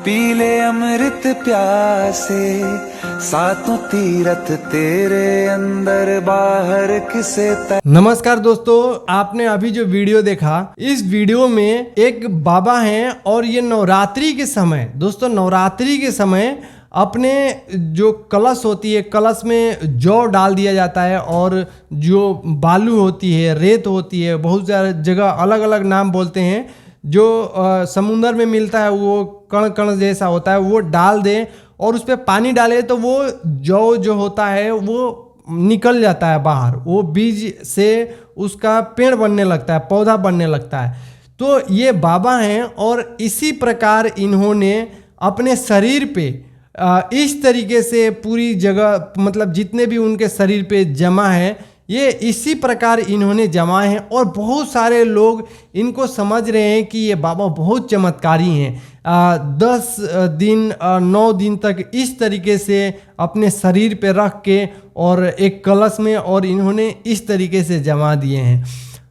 पीले अमृत प्यासे सातों तीरथ तेरे अंदर बाहर किसे नमस्कार दोस्तों, आपने अभी जो वीडियो देखा, इस वीडियो में एक बाबा हैं और ये नवरात्रि के समय, दोस्तों नवरात्रि के समय अपने जो कलश होती है, कलश में जौ डाल दिया जाता है और जो बालू होती है, रेत होती है, बहुत सारे जगह अलग अलग नाम बोलते हैं, जो समुंदर में मिलता है वो कण कण जैसा होता है, वो डाल दें और उस पर पानी डालें तो वो जौ जो होता है वो निकल जाता है बाहर, वो बीज से उसका पेड़ बनने लगता है, पौधा बनने लगता है। तो ये बाबा हैं और इसी प्रकार इन्होंने अपने शरीर पे इस तरीके से पूरी जगह, मतलब जितने भी उनके शरीर पे जमा है, ये इसी प्रकार इन्होंने जमाए हैं और बहुत सारे लोग इनको समझ रहे हैं कि ये बाबा बहुत चमत्कारी हैं। 10 दिन 9 दिन तक इस तरीके से अपने शरीर पे रख के और एक कलश में और इन्होंने इस तरीके से जमा दिए हैं।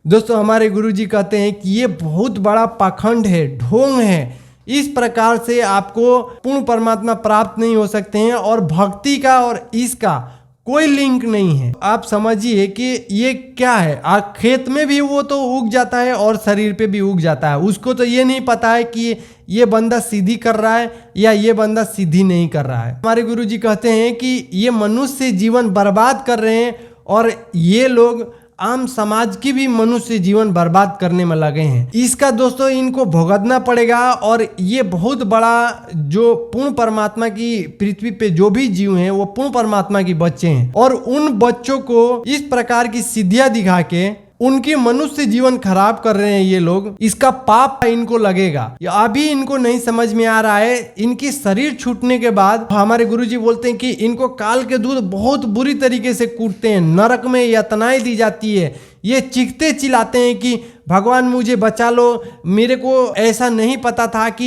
दोस्तों हमारे गुरुजी कहते हैं कि ये बहुत बड़ा पाखंड है, ढोंग है। इस प्रकार से आपको पूर्ण परमात्मा प्राप्त नहीं हो सकते हैं और भक्ति का और इसका कोई लिंक नहीं है। आप समझिए कि ये क्या है, खेत में भी वो तो उग जाता है और शरीर पे भी उग जाता है, उसको तो ये नहीं पता है कि ये बंदा सीधी कर रहा है या ये बंदा सीधी नहीं कर रहा है। हमारे गुरुजी कहते हैं कि ये मनुष्य जीवन बर्बाद कर रहे हैं और ये लोग आम समाज की भी मनुष्य जीवन बर्बाद करने में लगे हैं। इसका दोस्तों इनको भुगतना पड़ेगा और ये बहुत बड़ा जो पूर्ण परमात्मा की पृथ्वी पे जो भी जीव हैं वो पूर्ण परमात्मा के बच्चे हैं और उन बच्चों को इस प्रकार की सिद्धियां दिखा के उनकी मनुष्य जीवन खराब कर रहे हैं ये लोग। इसका पाप इनको लगेगा, अभी इनको नहीं समझ में आ रहा है। इनकी शरीर छूटने के बाद हमारे गुरुजी बोलते हैं कि इनको काल के दूध बहुत बुरी तरीके से कूटते हैं, नरक में यातनाएं दी जाती है। ये चीखते चिल्लाते हैं कि भगवान मुझे बचा लो, मेरे को ऐसा नहीं पता था कि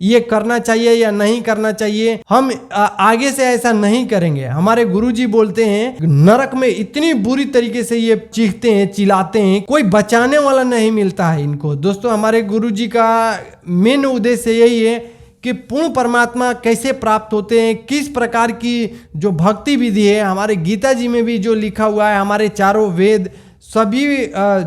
ये करना चाहिए या नहीं करना चाहिए, हम आगे से ऐसा नहीं करेंगे। हमारे गुरुजी बोलते हैं नरक में इतनी बुरी तरीके से ये चीखते हैं, चिल्लाते हैं, कोई बचाने वाला नहीं मिलता है इनको। दोस्तों हमारे गुरुजी का मेन उद्देश्य यही है कि पूर्ण परमात्मा कैसे प्राप्त होते हैं, किस प्रकार की जो भक्ति विधि है। हमारे गीता जी में भी जो लिखा हुआ है, हमारे चारों वेद, सभी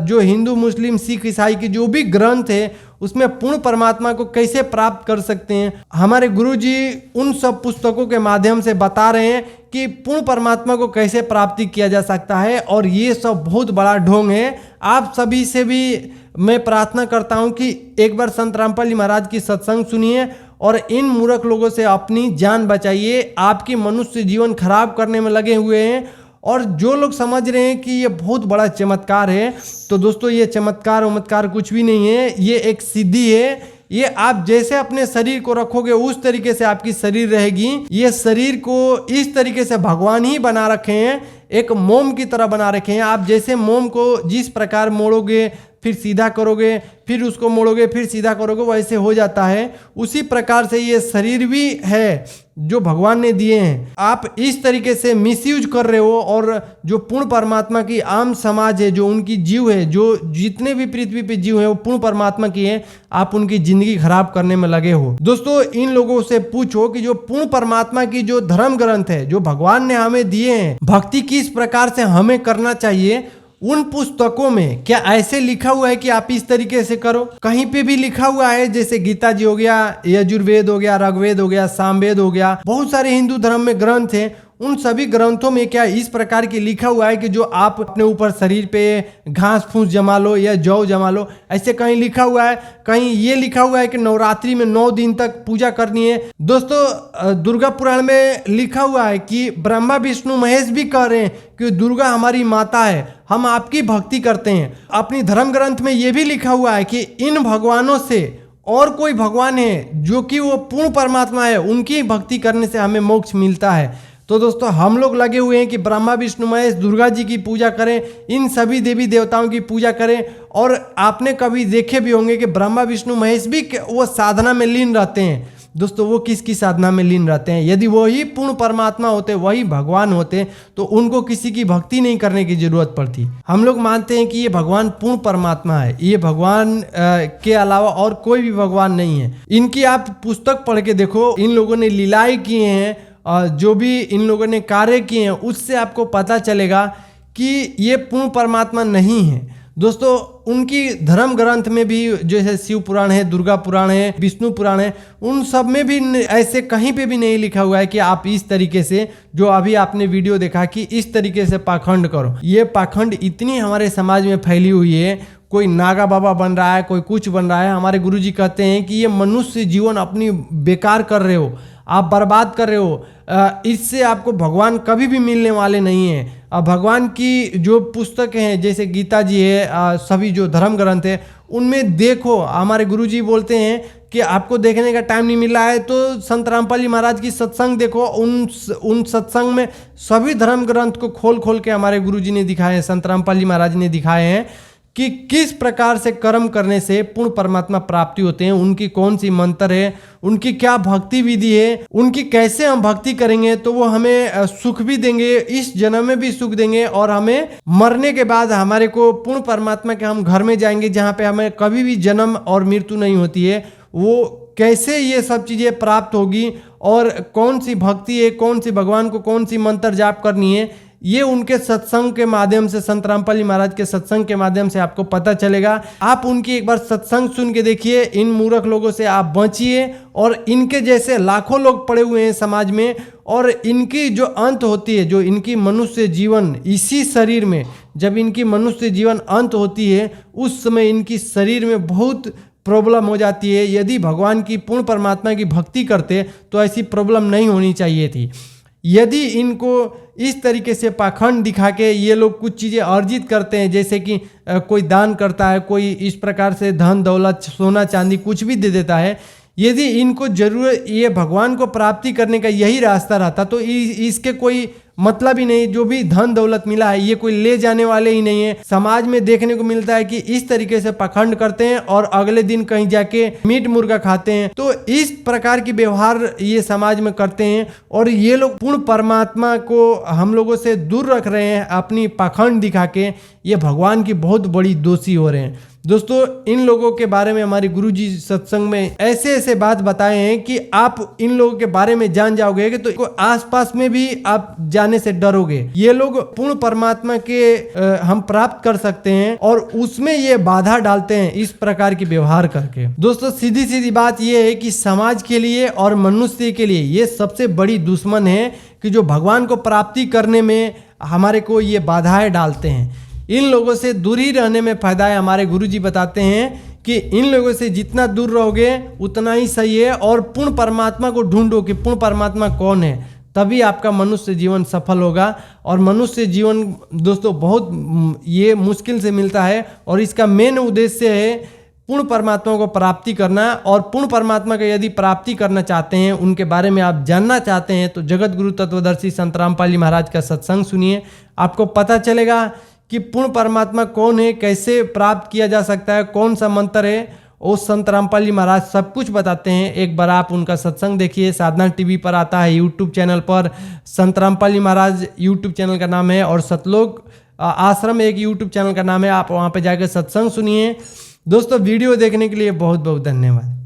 जो हिंदू मुस्लिम सिख ईसाई के जो भी ग्रंथ है उसमें पूर्ण परमात्मा को कैसे प्राप्त कर सकते हैं, हमारे गुरुजी उन सब पुस्तकों के माध्यम से बता रहे हैं कि पूर्ण परमात्मा को कैसे प्राप्ति किया जा सकता है। और ये सब बहुत बड़ा ढोंग है। आप सभी से भी मैं प्रार्थना करता हूं कि एक बार संत रामपाल जी महाराज की सत्संग सुनिए और इन मूर्ख लोगों से अपनी जान बचाइए। आपकी मनुष्य जीवन खराब करने में लगे हुए हैं और जो लोग समझ रहे हैं कि ये बहुत बड़ा चमत्कार है, तो दोस्तों ये चमत्कार उमत्कार कुछ भी नहीं है, ये एक सिद्धि है। ये आप जैसे अपने शरीर को रखोगे उस तरीके से आपकी शरीर रहेगी। ये शरीर को इस तरीके से भगवान ही बना रखे हैं, एक मोम की तरह बना रखे हैं। आप जैसे मोम को जिस प्रकार मोड़ोगे, फिर सीधा करोगे, फिर उसको मोड़ोगे, फिर सीधा करोगे, वैसे हो जाता है। उसी प्रकार से ये शरीर भी है जो भगवान ने दिए हैं। आप इस तरीके से मिसयूज कर रहे हो और जो पूर्ण परमात्मा की आम समाज है, जो उनकी जीव है, जो जितने भी पृथ्वी पे जीव है वो पूर्ण परमात्मा की है, आप उनकी जिंदगी खराब करने में लगे हो। दोस्तों इन लोगों से पूछो कि जो पूर्ण परमात्मा की जो धर्म ग्रंथ है, जो भगवान ने हमें दिए हैं, भक्ति किस प्रकार से हमें करना चाहिए, उन पुस्तकों में क्या ऐसे लिखा हुआ है कि आप इस तरीके से करो? कहीं पे भी लिखा हुआ है? जैसे गीता जी हो गया, यजुर्वेद हो गया, ऋग्वेद हो गया, सामवेद हो गया, बहुत सारे हिंदू धर्म में ग्रंथ हैं, उन सभी ग्रंथों में क्या इस प्रकार की लिखा हुआ है कि जो आप अपने ऊपर शरीर पे घास फूस जमा लो या जौ जमा लो? ऐसे कहीं लिखा हुआ है? कहीं ये लिखा हुआ है कि नवरात्रि में 9 दिन तक पूजा करनी है? दोस्तों दुर्गा पुराण में लिखा हुआ है कि ब्रह्मा विष्णु महेश भी कह रहे हैं कि दुर्गा हमारी माता है, हम आपकी भक्ति करते हैं। अपनी धर्म ग्रंथ में ये भी लिखा हुआ है कि इन भगवानों से और कोई भगवान है जो कि वो पूर्ण परमात्मा है, उनकी भक्ति करने से हमें मोक्ष मिलता है। तो दोस्तों हम लोग लगे हुए हैं कि ब्रह्मा विष्णु महेश दुर्गा जी की पूजा करें, इन सभी देवी देवताओं की पूजा करें। और आपने कभी देखे भी होंगे कि ब्रह्मा विष्णु महेश भी वो साधना में लीन रहते हैं। दोस्तों वो किसकी साधना में लीन रहते हैं। यदि वही पूर्ण परमात्मा होते, वही भगवान होते, तो उनको किसी की भक्ति नहीं करने की जरूरत पड़ती। हम लोग मानते हैं कि ये भगवान पूर्ण परमात्मा है, ये भगवान के अलावा और कोई भी भगवान नहीं है। इनकी आप पुस्तक पढ़ के देखो, इन लोगों ने लीलाएं किए हैं, जो भी इन लोगों ने कार्य किए हैं, उससे आपको पता चलेगा कि ये पूर्ण परमात्मा नहीं है। दोस्तों उनकी धर्म ग्रंथ में भी, जैसे शिव पुराण है, दुर्गा पुराण है, विष्णु पुराण है, उन सब में भी ऐसे कहीं पे भी नहीं लिखा हुआ है कि आप इस तरीके से, जो अभी आपने वीडियो देखा, कि इस तरीके से पाखंड करो। ये पाखंड इतनी हमारे समाज में फैली हुई है, कोई नागा बाबा बन रहा है, कोई कुछ बन रहा है। हमारे गुरुजी कहते हैं कि ये मनुष्य जीवन अपनी बेकार कर रहे हो, आप बर्बाद कर रहे हो, इससे आपको भगवान कभी भी मिलने वाले नहीं हैं। भगवान की जो पुस्तकें हैं, जैसे गीता जी है, सभी जो धर्म ग्रंथ है, उनमें देखो। हमारे गुरुजी बोलते हैं कि आपको देखने का टाइम नहीं मिल रहा है तो संत रामपाल जी महाराज की सत्संग देखो। उन सत्संग में सभी धर्म ग्रंथ को खोल खोल के हमारे गुरुजी ने दिखाए हैं, संत रामपाल जी महाराज ने दिखाए हैं कि किस प्रकार से कर्म करने से पूर्ण परमात्मा प्राप्ति होते हैं, उनकी कौन सी मंत्र है, उनकी क्या भक्ति विधि है, उनकी कैसे हम भक्ति करेंगे तो वो हमें सुख भी देंगे, इस जन्म में भी सुख देंगे, और हमें मरने के बाद हमारे को पूर्ण परमात्मा के हम घर में जाएंगे, जहाँ पे हमें कभी भी जन्म और मृत्यु नहीं होती है। वो कैसे ये सब चीज़ें प्राप्त होगी और कौन सी भक्ति है, कौन सी भगवान को कौन सी मंत्र जाप करनी है, ये उनके सत्संग के माध्यम से, संत रामपाल जी महाराज के सत्संग के माध्यम से आपको पता चलेगा। आप उनकी एक बार सत्संग सुन के देखिए, इन मूर्ख लोगों से आप बचिए। और इनके जैसे लाखों लोग पड़े हुए हैं समाज में, और इनकी जो अंत होती है, जो इनकी मनुष्य जीवन इसी शरीर में, जब इनकी मनुष्य जीवन अंत होती है, उस समय इनकी शरीर में बहुत प्रॉब्लम हो जाती है। यदि भगवान की पूर्ण परमात्मा की भक्ति करते तो ऐसी प्रॉब्लम नहीं होनी चाहिए थी। यदि इनको इस तरीके से पाखंड दिखा के ये लोग कुछ चीज़ें अर्जित करते हैं, जैसे कि कोई दान करता है, कोई इस प्रकार से धन दौलत सोना चांदी कुछ भी दे देता है, यदि इनको जरूरत ये भगवान को प्राप्ति करने का यही रास्ता रहता तो इसके कोई मतलब ही नहीं। जो भी धन दौलत मिला है ये कोई ले जाने वाले ही नहीं है। समाज में देखने को मिलता है कि इस तरीके से पाखंड करते हैं और अगले दिन कहीं जाके मीट मुर्गा खाते हैं। तो इस प्रकार की व्यवहार ये समाज में करते हैं और ये लोग पूर्ण परमात्मा को हम लोगों से दूर रख रहे हैं अपनी पाखंड दिखा के। ये भगवान की बहुत बड़ी दोषी हो रहे हैं। दोस्तों इन लोगों के बारे में हमारे गुरुजी सत्संग में ऐसे ऐसे बात बताए हैं कि आप इन लोगों के बारे में जान जाओगे कि तो आसपास में भी आप जाने से डरोगे। ये लोग पूर्ण परमात्मा के हम प्राप्त कर सकते हैं और उसमें ये बाधा डालते हैं इस प्रकार की व्यवहार करके। दोस्तों सीधी सीधी बात ये है कि समाज के लिए और मनुष्य के लिए ये सबसे बड़ी दुश्मन है कि जो भगवान को प्राप्ति करने में हमारे को ये बाधाएं डालते हैं। इन लोगों से दूर ही रहने में फायदा है। हमारे गुरुजी बताते हैं कि इन लोगों से जितना दूर रहोगे उतना ही सही है और पूर्ण परमात्मा को ढूंढो कि पूर्ण परमात्मा कौन है, तभी आपका मनुष्य जीवन सफल होगा। और मनुष्य जीवन दोस्तों बहुत ये मुश्किल से मिलता है और इसका मेन उद्देश्य है पूर्ण परमात्मा को प्राप्ति करना। और पूर्ण परमात्मा का यदि प्राप्ति करना चाहते हैं, उनके बारे में आप जानना चाहते हैं तो जगत गुरु तत्वदर्शी संत रामपाल जी महाराज का सत्संग सुनिए, आपको पता चलेगा कि पूर्ण परमात्मा कौन है, कैसे प्राप्त किया जा सकता है, कौन सा मंत्र है। वो संत रामपाल जी महाराज सब कुछ बताते हैं। एक बार आप उनका सत्संग देखिए, साधना टीवी पर आता है, यूट्यूब चैनल पर संत रामपाल जी महाराज यूट्यूब चैनल का नाम है, और सतलोक आश्रम एक यूट्यूब चैनल का नाम है। आप वहाँ पे जाकर सत्संग सुनिए। दोस्तों वीडियो देखने के लिए बहुत बहुत धन्यवाद।